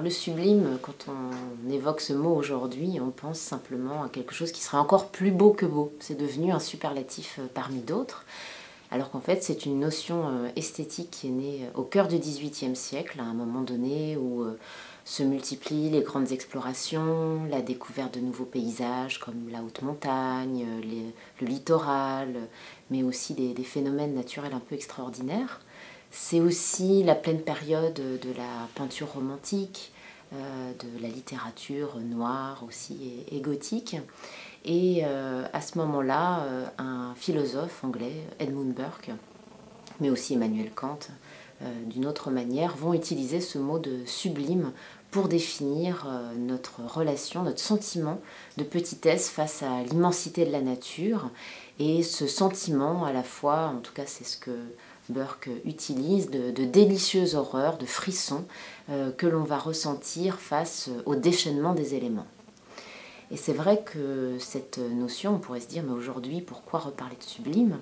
le sublime, quand on évoque ce mot aujourd'hui, on pense simplement à quelque chose qui serait encore plus beau que beau. C'est devenu un superlatif parmi d'autres, alors qu'en fait c'est une notion esthétique qui est née au cœur du XVIIIe siècle, à un moment donné où se multiplient les grandes explorations, la découverte de nouveaux paysages comme la haute montagne, le littoral, mais aussi des phénomènes naturels un peu extraordinaires. C'est aussi la pleine période de la peinture romantique, de la littérature noire aussi et gothique. Et à ce moment-là, un philosophe anglais, Edmund Burke, mais aussi Emmanuel Kant, d'une autre manière, vont utiliser ce mot de sublime pour définir notre relation, notre sentiment de petitesse face à l'immensité de la nature, et ce sentiment à la fois, en tout cas c'est ce que Burke utilise, de délicieuse horreur, de frisson que l'on va ressentir face au déchaînement des éléments. Et c'est vrai que cette notion, on pourrait se dire, mais aujourd'hui, pourquoi reparler de sublime ?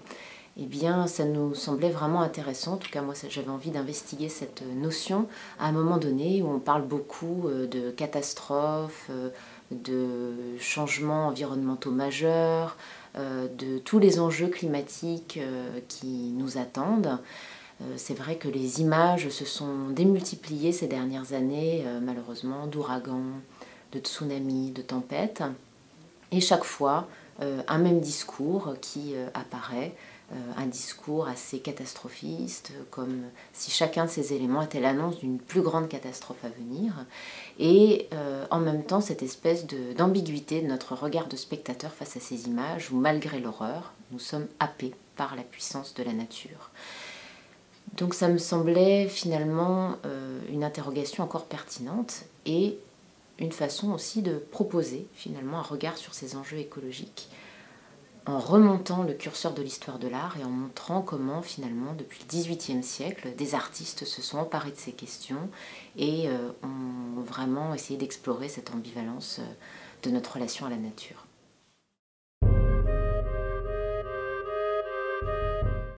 Eh bien, ça nous semblait vraiment intéressant. En tout cas, moi, j'avais envie d'investiguer cette notion à un moment donné où on parle beaucoup de catastrophes, de changements environnementaux majeurs, de tous les enjeux climatiques qui nous attendent. C'est vrai que les images se sont démultipliées ces dernières années, malheureusement, d'ouragans, de tsunamis, de tempêtes. Et chaque fois, un même discours qui apparaît, un discours assez catastrophiste, comme si chacun de ces éléments était l'annonce d'une plus grande catastrophe à venir, et en même temps cette espèce d'ambiguïté de notre regard de spectateur face à ces images, où malgré l'horreur, nous sommes happés par la puissance de la nature. Donc ça me semblait finalement une interrogation encore pertinente, et une façon aussi de proposer finalement un regard sur ces enjeux écologiques, en remontant le curseur de l'histoire de l'art et en montrant comment finalement depuis le XVIIIe siècle des artistes se sont emparés de ces questions et ont vraiment essayé d'explorer cette ambivalence de notre relation à la nature.